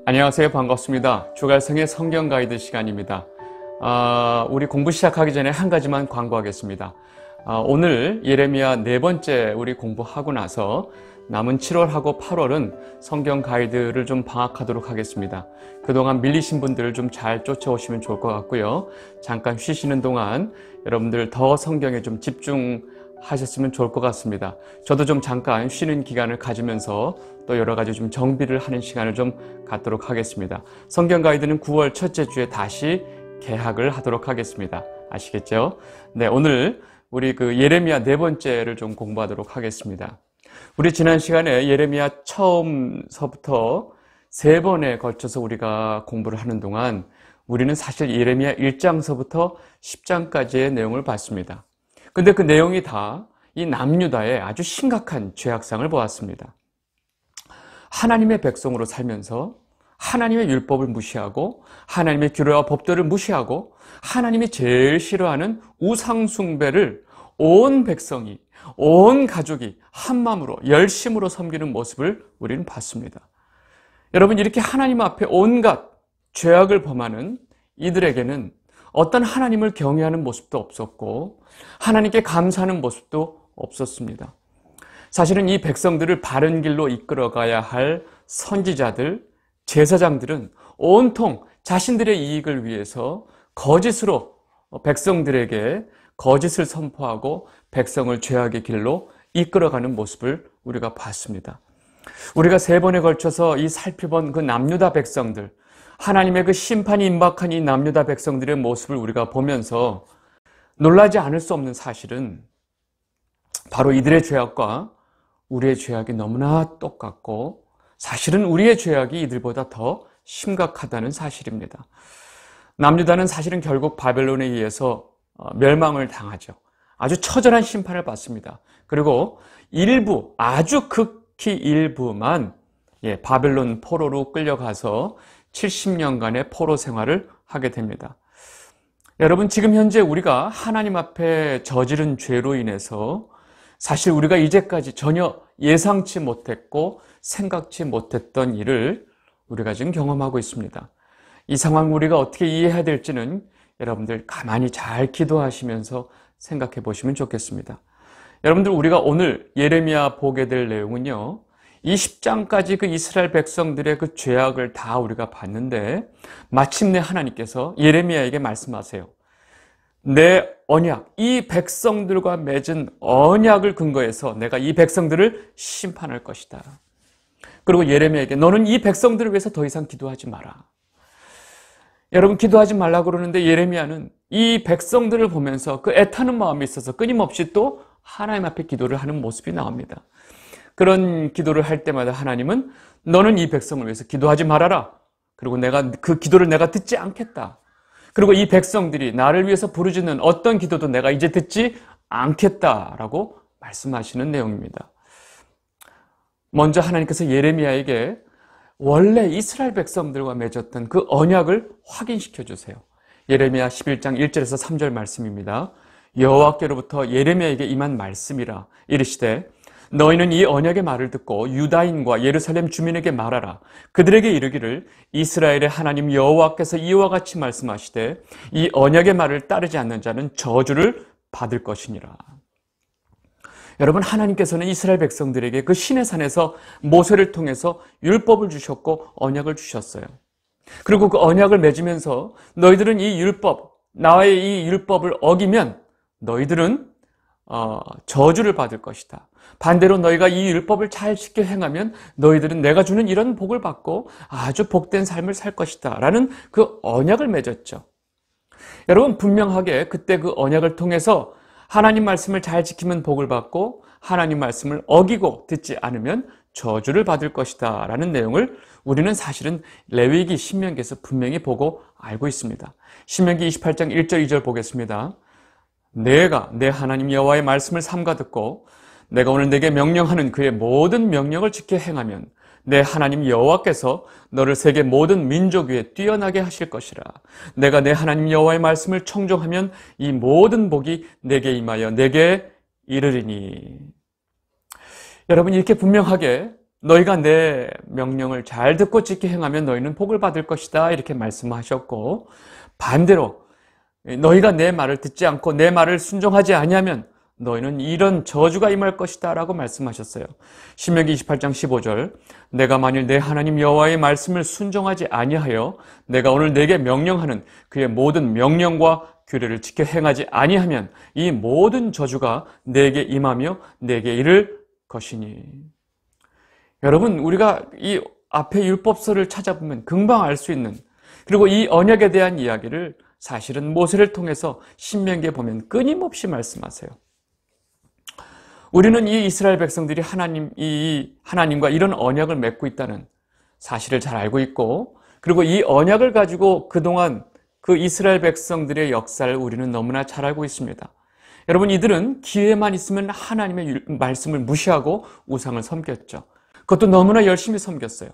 안녕하세요. 반갑습니다. 주갈성의 성경 가이드 시간입니다. 우리 공부 시작하기 전에 한 가지만 광고하겠습니다. 오늘 예레미야 네 번째 우리 공부하고 나서 남은 7월하고 8월은 성경 가이드를 좀 방학하도록 하겠습니다. 그동안 밀리신 분들을 좀 잘 쫓아오시면 좋을 것 같고요. 잠깐 쉬시는 동안 여러분들 더 성경에 좀 집중하셨으면 좋을 것 같습니다. 저도 좀 잠깐 쉬는 기간을 가지면서 또 여러 가지 좀 정비를 하는 시간을 좀 갖도록 하겠습니다. 성경 가이드는 9월 첫째 주에 다시 개학을 하도록 하겠습니다. 아시겠죠? 네, 오늘 우리 예레미야 네 번째를 좀 공부하도록 하겠습니다. 우리 지난 시간에 예레미야 처음서부터 세 번에 걸쳐서 우리가 공부를 하는 동안 우리는 사실 예레미야 1장서부터 10장까지의 내용을 봤습니다. 근데 그 내용이 다 이 남유다의 아주 심각한 죄악상을 보았습니다. 하나님의 백성으로 살면서 하나님의 율법을 무시하고 하나님의 규례와 법도를 무시하고 하나님이 제일 싫어하는 우상숭배를 온 백성이, 온 가족이 한마음으로 열심으로 섬기는 모습을 우리는 봤습니다. 여러분, 이렇게 하나님 앞에 온갖 죄악을 범하는 이들에게는 어떤 하나님을 경외하는 모습도 없었고 하나님께 감사하는 모습도 없었습니다. 사실은 이 백성들을 바른 길로 이끌어가야 할 선지자들, 제사장들은 온통 자신들의 이익을 위해서 거짓으로 백성들에게 거짓을 선포하고 백성을 죄악의 길로 이끌어가는 모습을 우리가 봤습니다. 우리가 세 번에 걸쳐서 이 살펴본 그 남유다 백성들, 하나님의 그 심판이 임박한 이 남유다 백성들의 모습을 우리가 보면서 놀라지 않을 수 없는 사실은 바로 이들의 죄악과 우리의 죄악이 너무나 똑같고 사실은 우리의 죄악이 이들보다 더 심각하다는 사실입니다. 남유다는 사실은 결국 바벨론에 의해서 멸망을 당하죠. 아주 처절한 심판을 받습니다. 그리고 일부, 아주 극히 일부만 바벨론 포로로 끌려가서 70년간의 포로 생활을 하게 됩니다. 여러분, 지금 현재 우리가 하나님 앞에 저지른 죄로 인해서 사실 우리가 이제까지 전혀 예상치 못했고 생각지 못했던 일을 우리가 지금 경험하고 있습니다. 이 상황을 우리가 어떻게 이해해야 될지는 여러분들 가만히 잘 기도하시면서 생각해 보시면 좋겠습니다. 여러분들, 우리가 오늘 예레미야 보게 될 내용은요, 이 10장까지 그 이스라엘 백성들의 그 죄악을 다 우리가 봤는데 마침내 하나님께서 예레미야에게 말씀하세요. 내 언약, 이 백성들과 맺은 언약을 근거해서 내가 이 백성들을 심판할 것이다. 그리고 예레미야에게 너는 이 백성들을 위해서 더 이상 기도하지 마라. 여러분, 기도하지 말라고 그러는데 예레미야는 이 백성들을 보면서 그 애타는 마음이 있어서 끊임없이 또 하나님 앞에 기도를 하는 모습이 나옵니다. 그런 기도를 할 때마다 하나님은 너는 이 백성을 위해서 기도하지 말아라. 그리고 내가 그 기도를 내가 듣지 않겠다. 그리고 이 백성들이 나를 위해서 부르짖는 어떤 기도도 내가 이제 듣지 않겠다라고 말씀하시는 내용입니다. 먼저 하나님께서 예레미야에게 원래 이스라엘 백성들과 맺었던 그 언약을 확인시켜 주세요. 예레미야 11장 1절에서 3절 말씀입니다. 여호와께로부터 예레미야에게 임한 말씀이라. 이르시되 너희는 이 언약의 말을 듣고 유다인과 예루살렘 주민에게 말하라. 그들에게 이르기를 이스라엘의 하나님 여호와께서 이와 같이 말씀하시되 이 언약의 말을 따르지 않는 자는 저주를 받을 것이니라. 여러분, 하나님께서는 이스라엘 백성들에게 그 시내 산에서 모세를 통해서 율법을 주셨고 언약을 주셨어요. 그리고 그 언약을 맺으면서 너희들은 이 율법, 나의 이 율법을 어기면 너희들은 저주를 받을 것이다. 반대로 너희가 이 율법을 잘 지켜 행하면 너희들은 내가 주는 이런 복을 받고 아주 복된 삶을 살 것이다 라는 그 언약을 맺었죠. 여러분, 분명하게 그때 그 언약을 통해서 하나님 말씀을 잘 지키면 복을 받고 하나님 말씀을 어기고 듣지 않으면 저주를 받을 것이다 라는 내용을 우리는 사실은 레위기 신명기에서 분명히 보고 알고 있습니다. 신명기 28장 1절 2절 보겠습니다. 내가 내 하나님 여호와의 말씀을 삼가 듣고 내가 오늘 내게 명령하는 그의 모든 명령을 지켜 행하면 내 하나님 여호와께서 너를 세계 모든 민족 위에 뛰어나게 하실 것이라. 내가 내 하나님 여호와의 말씀을 청종하면 이 모든 복이 내게 임하여 내게 이르리니. 여러분, 이렇게 분명하게 너희가 내 명령을 잘 듣고 지켜 행하면 너희는 복을 받을 것이다. 이렇게 말씀하셨고, 반대로 너희가 내 말을 듣지 않고 내 말을 순종하지 아니하면 너희는 이런 저주가 임할 것이다 라고 말씀하셨어요. 신명기 28장 15절, 내가 만일 내 하나님 여호와의 말씀을 순종하지 아니하여 내가 오늘 내게 명령하는 그의 모든 명령과 규례를 지켜 행하지 아니하면 이 모든 저주가 내게 임하며 내게 이를 것이니. 여러분, 우리가 이 앞에 율법서를 찾아보면 금방 알 수 있는, 그리고 이 언약에 대한 이야기를 사실은 모세를 통해서 신명기에 보면 끊임없이 말씀하세요. 우리는 이 이스라엘 백성들이 하나님과 이런 언약을 맺고 있다는 사실을 잘 알고 있고, 그리고 이 언약을 가지고 그동안 그 이스라엘 백성들의 역사를 우리는 너무나 잘 알고 있습니다. 여러분, 이들은 기회만 있으면 하나님의 말씀을 무시하고 우상을 섬겼죠. 그것도 너무나 열심히 섬겼어요.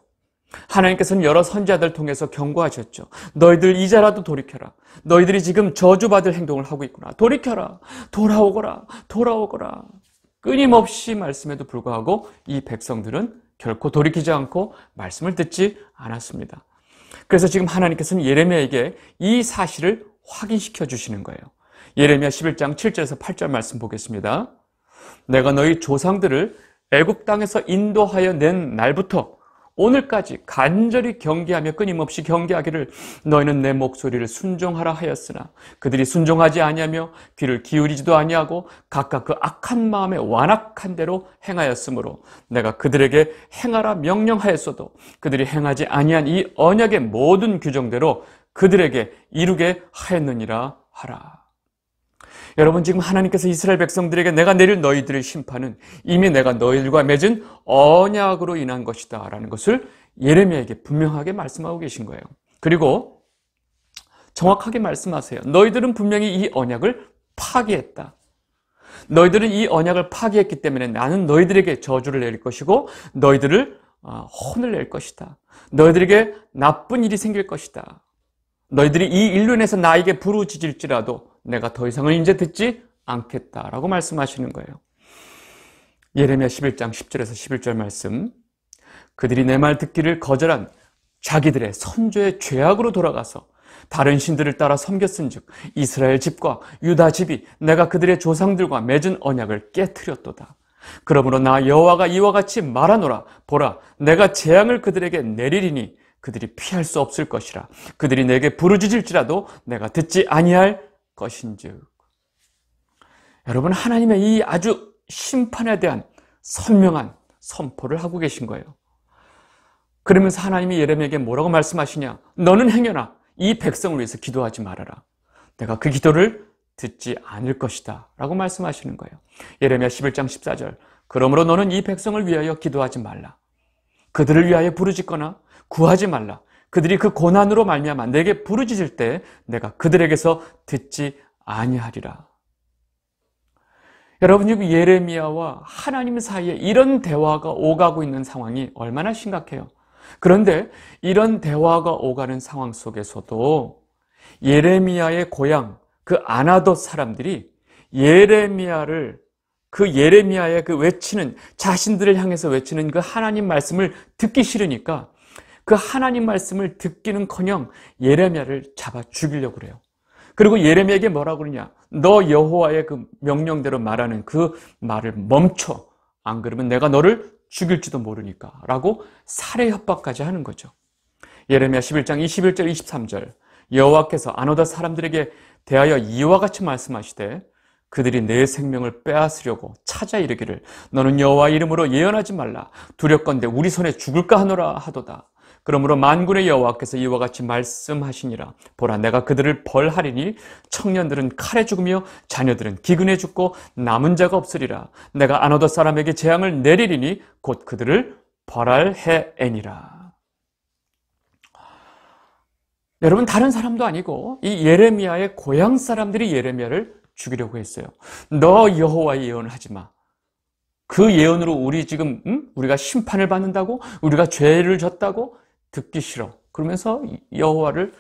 하나님께서는 여러 선지자들 통해서 경고하셨죠. 너희들 이제라도 돌이켜라. 너희들이 지금 저주받을 행동을 하고 있구나. 돌이켜라. 돌아오거라. 돌아오거라. 끊임없이 말씀에도 불구하고 이 백성들은 결코 돌이키지 않고 말씀을 듣지 않았습니다. 그래서 지금 하나님께서는 예레미야에게 이 사실을 확인시켜 주시는 거예요. 예레미야 11장 7절에서 8절 말씀 보겠습니다. 내가 너희 조상들을 애굽 땅에서 인도하여 낸 날부터 오늘까지 간절히 경계하며 끊임없이 경계하기를 너희는 내 목소리를 순종하라 하였으나 그들이 순종하지 아니하며 귀를 기울이지도 아니하고 각각 그 악한 마음에 완악한 대로 행하였으므로 내가 그들에게 행하라 명령하였어도 그들이 행하지 아니한 이 언약의 모든 규정대로 그들에게 이루게 하였느니라 하라. 여러분, 지금 하나님께서 이스라엘 백성들에게 내가 내릴 너희들의 심판은 이미 내가 너희들과 맺은 언약으로 인한 것이다 라는 것을 예레미야에게 분명하게 말씀하고 계신 거예요. 그리고 정확하게 말씀하세요. 너희들은 분명히 이 언약을 파기했다. 너희들은 이 언약을 파기했기 때문에 나는 너희들에게 저주를 내릴 것이고 너희들을 혼을 낼 것이다. 너희들에게 나쁜 일이 생길 것이다. 너희들이 이 일로 인해서 나에게 부르짖을지라도 내가 더 이상은 이제 듣지 않겠다라고 말씀하시는 거예요. 예레미야 11장 10절에서 11절 말씀, 그들이 내 말 듣기를 거절한 자기들의 선조의 죄악으로 돌아가서 다른 신들을 따라 섬겼은즉 이스라엘 집과 유다 집이 내가 그들의 조상들과 맺은 언약을 깨트렸도다. 그러므로 나 여호와가 이와 같이 말하노라. 보라, 내가 재앙을 그들에게 내리리니 그들이 피할 수 없을 것이라. 그들이 내게 부르짖을지라도 내가 듣지 아니할 것인즉. 여러분, 하나님의 이 아주 심판에 대한 선명한 선포를 하고 계신 거예요. 그러면서 하나님이 예레미야에게 뭐라고 말씀하시냐? 너는 행여나 이 백성을 위해서 기도하지 말아라. 내가 그 기도를 듣지 않을 것이다 라고 말씀하시는 거예요. 예레미야 11장 14절, 그러므로 너는 이 백성을 위하여 기도하지 말라. 그들을 위하여 부르짖거나 구하지 말라. 그들이 그 고난으로 말미암아 내게 부르짖을 때 내가 그들에게서 듣지 아니하리라. 여러분, 지금 예레미야와 하나님 사이에 이런 대화가 오가고 있는 상황이 얼마나 심각해요. 그런데 이런 대화가 오가는 상황 속에서도 예레미야의 고향 그 아나돗 사람들이 예레미야의 그 외치는, 자신들을 향해서 외치는 그 하나님 말씀을 듣기 싫으니까 그 하나님 말씀을 듣기는커녕 예레미야를 잡아 죽이려고 그래요. 그리고 예레미야에게 뭐라고 그러냐? 너 여호와의 그 명령대로 말하는 그 말을 멈춰. 안 그러면 내가 너를 죽일지도 모르니까 라고 살해 협박까지 하는 거죠. 예레미야 11장 21절 23절, 여호와께서 아노다 사람들에게 대하여 이와 같이 말씀하시되 그들이 내 생명을 빼앗으려고 찾아 이르기를 너는 여호와 이름으로 예언하지 말라. 두렵건대 우리 손에 죽을까 하노라 하도다. 그러므로 만군의 여호와께서 이와 같이 말씀하시니라. 보라, 내가 그들을 벌하리니 청년들은 칼에 죽으며 자녀들은 기근에 죽고 남은 자가 없으리라. 내가 아노덧 사람에게 재앙을 내리리니 곧 그들을 벌할해애니라. 여러분, 다른 사람도 아니고 이 예레미야의 고향 사람들이 예레미야를 죽이려고 했어요. 너 여호와의 예언을 하지 마. 그 예언으로 우리 지금 우리가 심판을 받는다고? 우리가 죄를 졌다고? 듣기 싫어. 그러면서 여호와의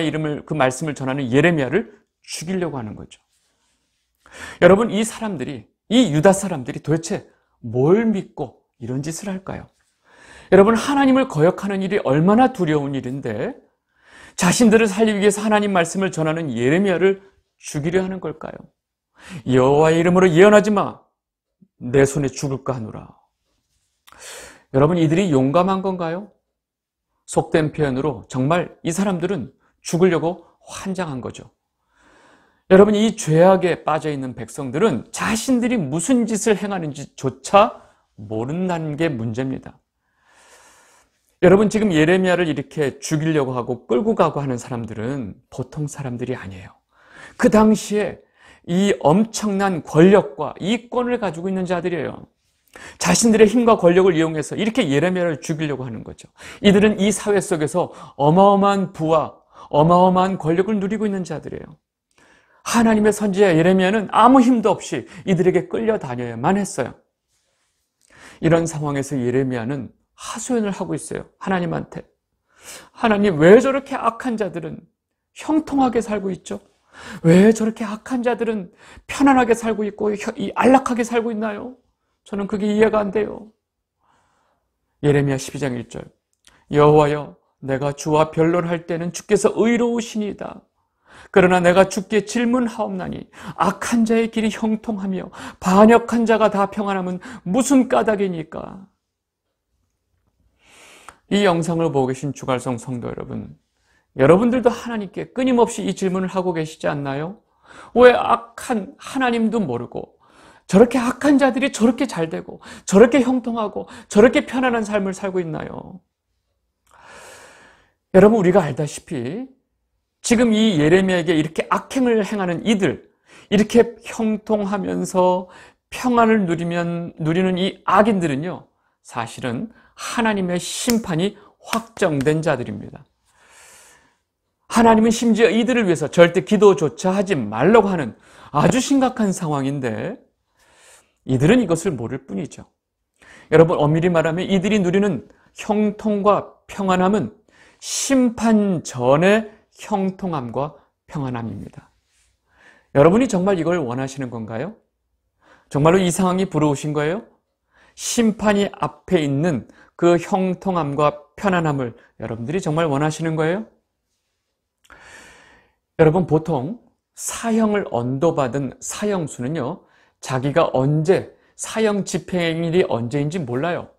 이름을, 그 말씀을 전하는 예레미야를 죽이려고 하는 거죠. 여러분, 이 유다 사람들이 도대체 뭘 믿고 이런 짓을 할까요? 여러분, 하나님을 거역하는 일이 얼마나 두려운 일인데 자신들을 살리기 위해서 하나님 말씀을 전하는 예레미야를 죽이려 하는 걸까요? 여호와의 이름으로 예언하지 마. 내 손에 죽을까 하노라. 여러분, 이들이 용감한 건가요? 속된 표현으로 정말 이 사람들은 죽으려고 환장한 거죠. 여러분, 이 죄악에 빠져 있는 백성들은 자신들이 무슨 짓을 행하는지조차 모른다는 게 문제입니다. 여러분, 지금 예레미야를 이렇게 죽이려고 하고 끌고 가고 하는 사람들은 보통 사람들이 아니에요. 그 당시에 이 엄청난 권력과 이권을 가지고 있는 자들이에요. 자신들의 힘과 권력을 이용해서 이렇게 예레미야를 죽이려고 하는 거죠. 이들은 이 사회 속에서 어마어마한 부와 어마어마한 권력을 누리고 있는 자들이에요. 하나님의 선지자 예레미야는 아무 힘도 없이 이들에게 끌려다녀야만 했어요. 이런 상황에서 예레미야는 하소연을 하고 있어요. 하나님한테. 하나님, 왜 저렇게 악한 자들은 형통하게 살고 있죠? 왜 저렇게 악한 자들은 편안하게 살고 있고 안락하게 살고 있나요? 저는 그게 이해가 안 돼요. 예레미야 12장 1절. 여호와여, 내가 주와 변론할 때는 주께서 의로우시니이다. 그러나 내가 주께 질문하옵나니 악한 자의 길이 형통하며 반역한 자가 다 평안함은 무슨 까닭이니까? 이 영상을 보고 계신 주갈성 성도 여러분, 여러분들도 하나님께 끊임없이 이 질문을 하고 계시지 않나요? 왜 악한 하나님도 모르고 저렇게 악한 자들이 저렇게 잘 되고 저렇게 형통하고 저렇게 편안한 삶을 살고 있나요? 여러분, 우리가 알다시피 지금 이 예레미야에게 이렇게 악행을 행하는 이들, 이렇게 형통하면서 평안을 누리는 이 악인들은요, 사실은 하나님의 심판이 확정된 자들입니다. 하나님은 심지어 이들을 위해서 절대 기도조차 하지 말라고 하는 아주 심각한 상황인데 이들은 이것을 모를 뿐이죠. 여러분, 엄밀히 말하면 이들이 누리는 형통과 평안함은 심판 전의 형통함과 평안함입니다. 여러분이 정말 이걸 원하시는 건가요? 정말로 이 상황이 부러우신 거예요? 심판이 앞에 있는 그 형통함과 편안함을 여러분들이 정말 원하시는 거예요? 여러분, 보통 사형을 언도받은 사형수는요, 자기가 언제 사형 집행일이 언제인지 몰라요.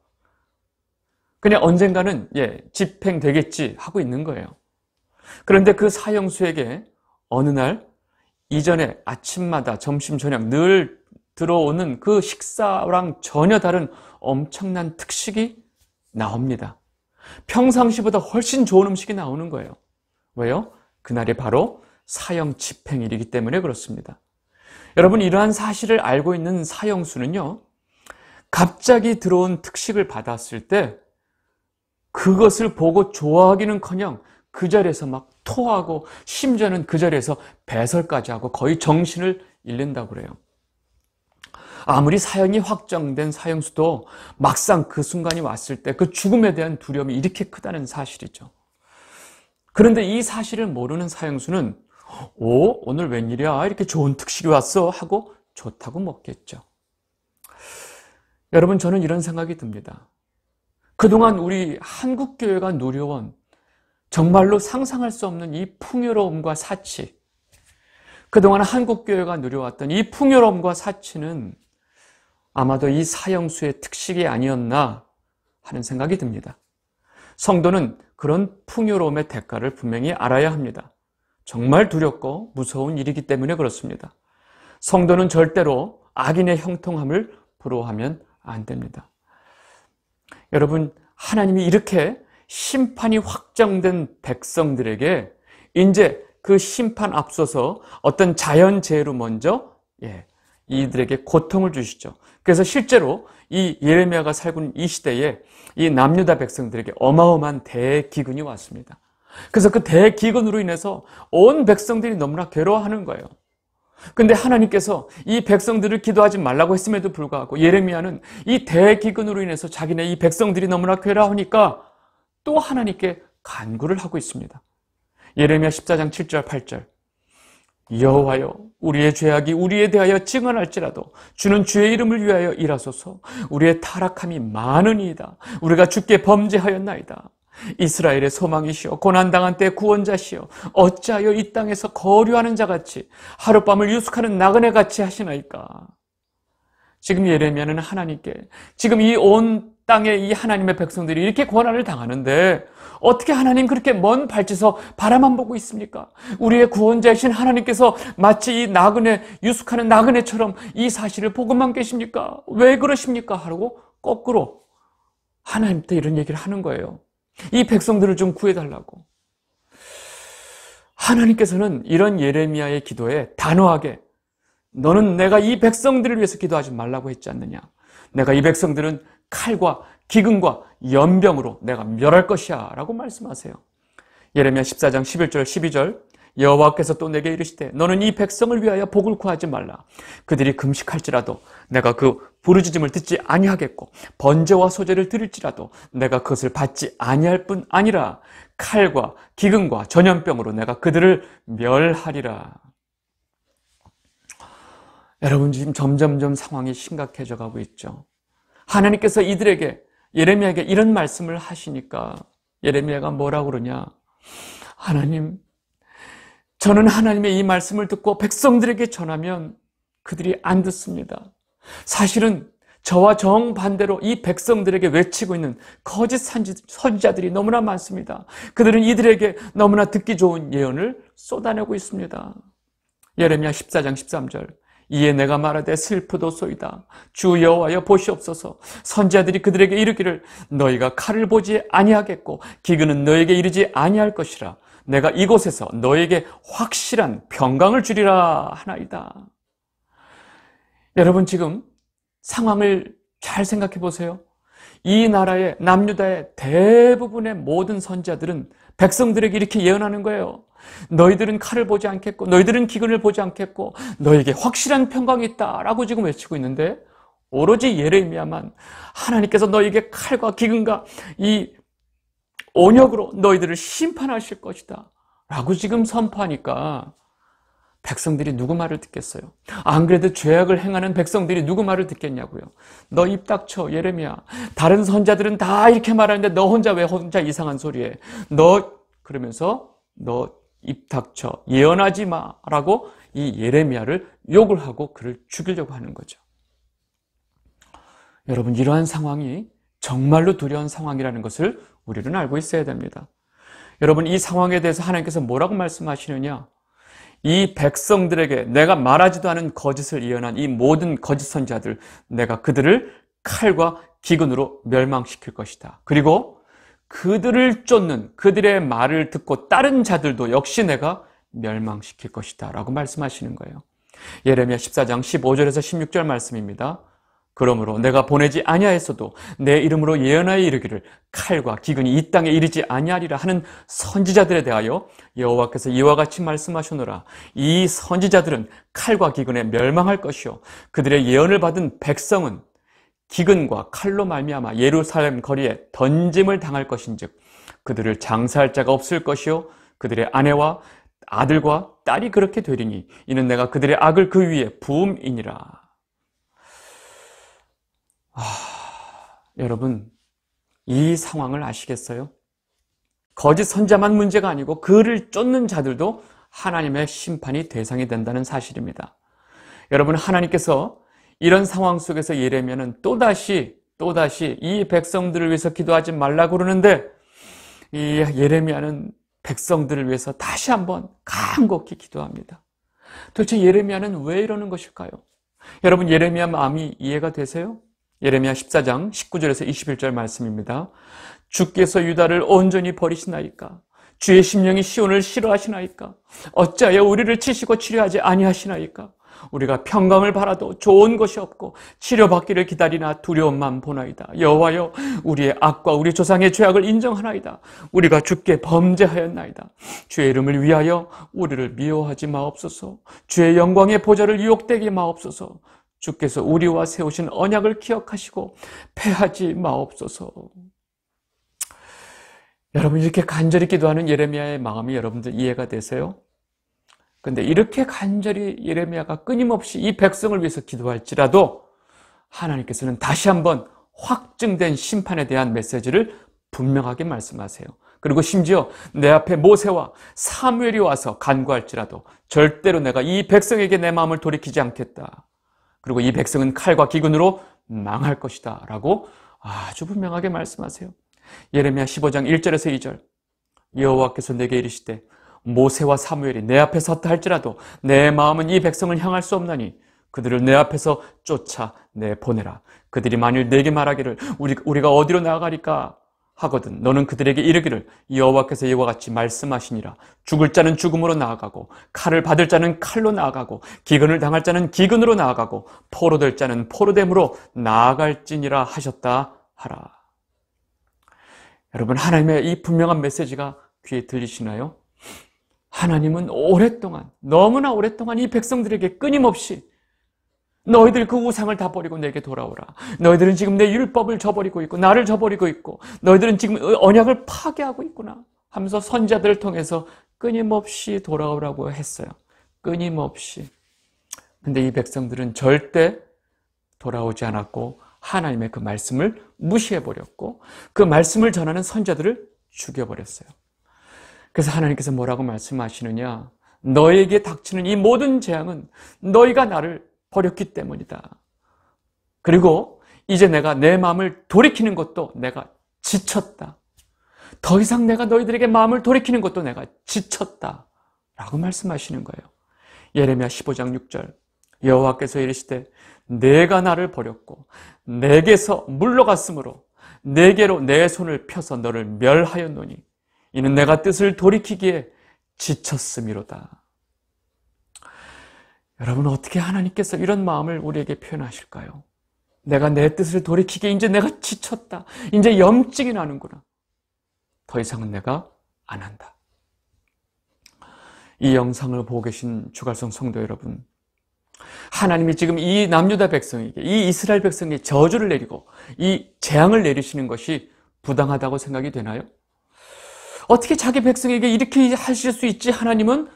그냥 언젠가는 집행되겠지 하고 있는 거예요. 그런데 그 사형수에게 어느 날 이전에 아침마다 점심 저녁 늘 들어오는 그 식사랑 전혀 다른 엄청난 특식이 나옵니다. 평상시보다 훨씬 좋은 음식이 나오는 거예요. 왜요? 그날이 바로 사형 집행일이기 때문에 그렇습니다. 여러분, 이러한 사실을 알고 있는 사형수는요, 갑자기 들어온 특식을 받았을 때 그것을 보고 좋아하기는커녕 그 자리에서 막 토하고 심지어는 그 자리에서 배설까지 하고 거의 정신을 잃는다고 그래요. 아무리 사형이 확정된 사형수도 막상 그 순간이 왔을 때 그 죽음에 대한 두려움이 이렇게 크다는 사실이죠. 그런데 이 사실을 모르는 사형수는 오늘 웬일이야, 이렇게 좋은 특식이 왔어 하고 좋다고 먹겠죠. 여러분, 저는 이런 생각이 듭니다. 그동안 우리 한국교회가 누려온 정말로 상상할 수 없는 이 풍요로움과 사치, 그동안 한국교회가 누려왔던 이 풍요로움과 사치는 아마도 이 사형수의 특식이 아니었나 하는 생각이 듭니다. 성도는 그런 풍요로움의 대가를 분명히 알아야 합니다. 정말 두렵고 무서운 일이기 때문에 그렇습니다. 성도는 절대로 악인의 형통함을 부러워하면 안 됩니다. 여러분, 하나님이 이렇게 심판이 확정된 백성들에게 이제 그 심판 앞서서 어떤 자연재해로 먼저 이들에게 고통을 주시죠. 그래서 실제로 이 예레미야가 살고 있는 이 시대에 이 남유다 백성들에게 어마어마한 대기근이 왔습니다. 그래서 그 대기근으로 인해서 온 백성들이 너무나 괴로워하는 거예요. 근데 하나님께서 이 백성들을 기도하지 말라고 했음에도 불구하고 예레미야는 이 대기근으로 인해서 자기네 이 백성들이 너무나 괴로워하니까 또 하나님께 간구를 하고 있습니다. 예레미야 14장 7절 8절. 여호와여, 우리의 죄악이 우리에 대하여 증언할지라도 주는 주의 이름을 위하여 일하소서. 우리의 타락함이 많으니이다. 우리가 주께 범죄하였나이다. 이스라엘의 소망이시여, 고난당한 때 구원자시여, 어찌하여 이 땅에서 거류하는 자같이 하룻밤을 유숙하는 나그네같이 하시나이까. 지금 예레미야는 하나님께, 지금 이 온 땅에 이 하나님의 백성들이 이렇게 고난을 당하는데 어떻게 하나님 그렇게 먼 발치서 바라만 보고 있습니까? 우리의 구원자이신 하나님께서 마치 이 나그네, 유숙하는 나그네처럼 이 사실을 보고만 계십니까? 왜 그러십니까? 하고 거꾸로 하나님한테 이런 얘기를 하는 거예요. 이 백성들을 좀 구해달라고. 하나님께서는 이런 예레미야의 기도에 단호하게, 너는 내가 이 백성들을 위해서 기도하지 말라고 했지 않느냐. 내가 이 백성들은 칼과 기근과 연병으로 내가 멸할 것이야 라고 말씀하세요. 예레미야 14장 11절 12절, 여호와께서 또 내게 이르시되 너는 이 백성을 위하여 복을 구하지 말라. 그들이 금식할지라도 내가 그 부르짖음을 듣지 아니하겠고 번제와 소제를 드릴지라도 내가 그것을 받지 아니할 뿐 아니라 칼과 기근과 전염병으로 내가 그들을 멸하리라. 여러분, 지금 점점점 상황이 심각해져 가고 있죠. 하나님께서 이들에게, 예레미야에게 이런 말씀을 하시니까 예레미야가 뭐라고 그러냐. 하나님, 저는 하나님의 이 말씀을 듣고 백성들에게 전하면 그들이 안 듣습니다. 사실은 저와 정반대로 이 백성들에게 외치고 있는 거짓 선지자들이 너무나 많습니다. 그들은 이들에게 너무나 듣기 좋은 예언을 쏟아내고 있습니다. 예레미야 14장 13절, 이에 내가 말하되 슬프도소이다. 주 여호와여 보시옵소서. 선지자들이 그들에게 이르기를 너희가 칼을 보지 아니하겠고 기근은 너에게 이르지 아니할 것이라. 내가 이곳에서 너에게 확실한 평강을 주리라 하나이다. 여러분, 지금 상황을 잘 생각해 보세요. 이 나라의 남유다의 대부분의 모든 선지자들은 백성들에게 이렇게 예언하는 거예요. 너희들은 칼을 보지 않겠고 너희들은 기근을 보지 않겠고 너에게 확실한 평강이 있다라고 지금 외치고 있는데, 오로지 예레미야만 하나님께서 너에게 칼과 기근과 이 온역으로 너희들을 심판하실 것이다 라고 지금 선포하니까 백성들이 누구 말을 듣겠어요? 안 그래도 죄악을 행하는 백성들이 누구 말을 듣겠냐고요. 너 입 닥쳐, 예레미야. 다른 선자들은 다 이렇게 말하는데 너 혼자 왜 혼자 이상한 소리 해? 그러면서 너 입 닥쳐, 예언하지 마 라고 이 예레미야를 욕을 하고 그를 죽이려고 하는 거죠. 여러분, 이러한 상황이 정말로 두려운 상황이라는 것을 우리는 알고 있어야 됩니다. 여러분, 이 상황에 대해서 하나님께서 뭐라고 말씀하시느냐? 이 백성들에게 내가 말하지도 않은 거짓을 예언한 이 모든 거짓 선지자들, 내가 그들을 칼과 기근으로 멸망시킬 것이다. 그리고 그들을 쫓는, 그들의 말을 듣고 따른 자들도 역시 내가 멸망시킬 것이다 라고 말씀하시는 거예요. 예레미야 14장 15절에서 16절 말씀입니다. 그러므로 내가 보내지 아니하였어도 내 이름으로 예언하여 이르기를 칼과 기근이 이 땅에 이르지 아니하리라 하는 선지자들에 대하여 여호와께서 이와 같이 말씀하셨노라. 이 선지자들은 칼과 기근에 멸망할 것이요 그들의 예언을 받은 백성은 기근과 칼로 말미암아 예루살렘 거리에 던짐을 당할 것인즉 그들을 장사할 자가 없을 것이요 그들의 아내와 아들과 딸이 그렇게 되리니 이는 내가 그들의 악을 그 위에 부음이니라. 여러분, 이 상황을 아시겠어요? 거짓 선자만 문제가 아니고 그를 쫓는 자들도 하나님의 심판이 대상이 된다는 사실입니다. 여러분, 하나님께서 이런 상황 속에서 예레미야는 또다시 이 백성들을 위해서 기도하지 말라고 그러는데 이 예레미야는 백성들을 위해서 다시 한번 간곡히 기도합니다. 도대체 예레미야는 왜 이러는 것일까요? 여러분, 예레미야 마음이 이해가 되세요? 예레미야 14장 19절에서 21절 말씀입니다. 주께서 유다를 온전히 버리시나이까? 주의 심령이 시온을 싫어하시나이까? 어찌하여 우리를 치시고 치료하지 아니하시나이까? 우리가 평강을 바라도 좋은 것이 없고 치료받기를 기다리나 두려움만 보나이다. 여호와여, 우리의 악과 우리 조상의 죄악을 인정하나이다. 우리가 주께 범죄하였나이다. 주의 이름을 위하여 우리를 미워하지 마옵소서. 주의 영광의 보좌를 유혹되게 마옵소서. 주께서 우리와 세우신 언약을 기억하시고 패하지 마옵소서. 여러분, 이렇게 간절히 기도하는 예레미야의 마음이 여러분들 이해가 되세요? 근데 이렇게 간절히 예레미야가 끊임없이 이 백성을 위해서 기도할지라도 하나님께서는 다시 한번 확증된 심판에 대한 메시지를 분명하게 말씀하세요. 그리고 심지어 내 앞에 모세와 사무엘이 와서 간구할지라도 절대로 내가 이 백성에게 내 마음을 돌이키지 않겠다. 그리고 이 백성은 칼과 기근으로 망할 것이다 라고 아주 분명하게 말씀하세요. 예레미야 15장 1절에서 2절 여호와께서 내게 이르시되 모세와 사무엘이 내 앞에 섰다 할지라도 내 마음은 이 백성을 향할 수 없나니 그들을 내 앞에서 쫓아 내보내라. 그들이 만일 내게 말하기를 우리가 어디로 나아가리까 하거든 너는 그들에게 이르기를 여호와께서 이와 같이 말씀하시니라. 죽을 자는 죽음으로 나아가고 칼을 받을 자는 칼로 나아가고 기근을 당할 자는 기근으로 나아가고 포로될 자는 포로됨으로 나아갈지니라 하셨다 하라. 여러분, 하나님의 이 분명한 메시지가 귀에 들리시나요? 하나님은 오랫동안, 너무나 오랫동안 이 백성들에게 끊임없이 너희들 그 우상을 다 버리고 내게 돌아오라. 너희들은 지금 내 율법을 저버리고 있고 나를 저버리고 있고 너희들은 지금 언약을 파괴하고 있구나 하면서 선지자들을 통해서 끊임없이 돌아오라고 했어요. 끊임없이. 근데 이 백성들은 절대 돌아오지 않았고 하나님의 그 말씀을 무시해버렸고 그 말씀을 전하는 선지자들을 죽여버렸어요. 그래서 하나님께서 뭐라고 말씀하시느냐? 너에게 닥치는 이 모든 재앙은 너희가 나를 버렸기 때문이다. 그리고 이제 내가 내 마음을 돌이키는 것도 내가 지쳤다. 더 이상 내가 너희들에게 마음을 돌이키는 것도 내가 지쳤다. 라고 말씀하시는 거예요. 예레미야 15장 6절 여호와께서 이르시되 내가 나를 버렸고 내게서 물러갔으므로 내게로 내 손을 펴서 너를 멸하였노니 이는 내가 뜻을 돌이키기에 지쳤음이로다. 여러분, 어떻게 하나님께서 이런 마음을 우리에게 표현하실까요? 내가 내 뜻을 돌이키기에 이제 내가 지쳤다. 이제 염증이 나는구나. 더 이상은 내가 안 한다. 이 영상을 보고 계신 주갈성 성도 여러분, 하나님이 지금 이 남유다 백성에게, 이 이스라엘 백성에게 저주를 내리고 이 재앙을 내리시는 것이 부당하다고 생각이 되나요? 어떻게 자기 백성에게 이렇게 하실 수 있지? 하나님은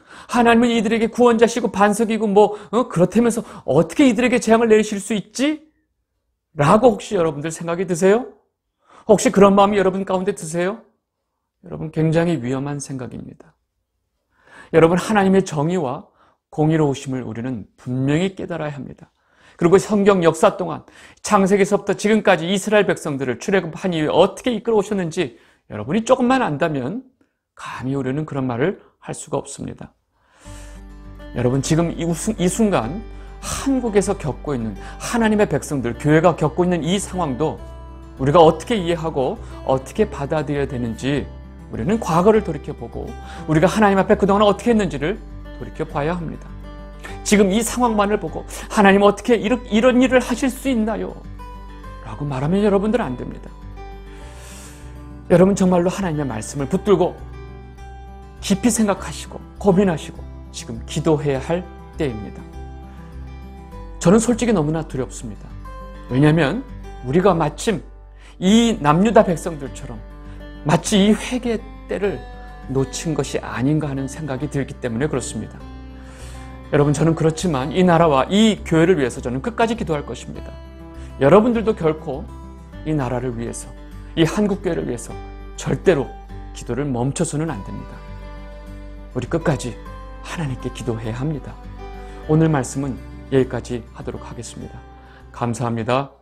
이들에게 구원자시고 반석이고 그렇다면서 어떻게 이들에게 재앙을 내리실 수 있지? 라고 혹시 여러분들 생각이 드세요? 혹시 그런 마음이 여러분 가운데 드세요? 여러분, 굉장히 위험한 생각입니다. 여러분, 하나님의 정의와 공의로우심을 우리는 분명히 깨달아야 합니다. 그리고 성경 역사 동안 창세기서부터 지금까지 이스라엘 백성들을 출애굽한 이후에 어떻게 이끌어 오셨는지 여러분이 조금만 안다면 감히 우리는 그런 말을 할 수가 없습니다. 여러분, 지금 이 순간 한국에서 겪고 있는 하나님의 백성들, 교회가 겪고 있는 이 상황도 우리가 어떻게 이해하고 어떻게 받아들여야 되는지 우리는 과거를 돌이켜보고 우리가 하나님 앞에 그동안 어떻게 했는지를 돌이켜봐야 합니다. 지금 이 상황만을 보고 하나님 어떻게 이런 일을 하실 수 있나요? 라고 말하면 여러분들은 안 됩니다. 여러분, 정말로 하나님의 말씀을 붙들고 깊이 생각하시고 고민하시고 지금 기도해야 할 때입니다. 저는 솔직히 너무나 두렵습니다. 왜냐하면 우리가 마침 이 남유다 백성들처럼 마치 이 회개의 때를 놓친 것이 아닌가 하는 생각이 들기 때문에 그렇습니다. 여러분, 저는 그렇지만 이 나라와 이 교회를 위해서 저는 끝까지 기도할 것입니다. 여러분들도 결코 이 나라를 위해서, 이 한국교회를 위해서 절대로 기도를 멈춰서는 안 됩니다. 우리 끝까지 하나님께 기도해야 합니다. 오늘 말씀은 여기까지 하도록 하겠습니다. 감사합니다.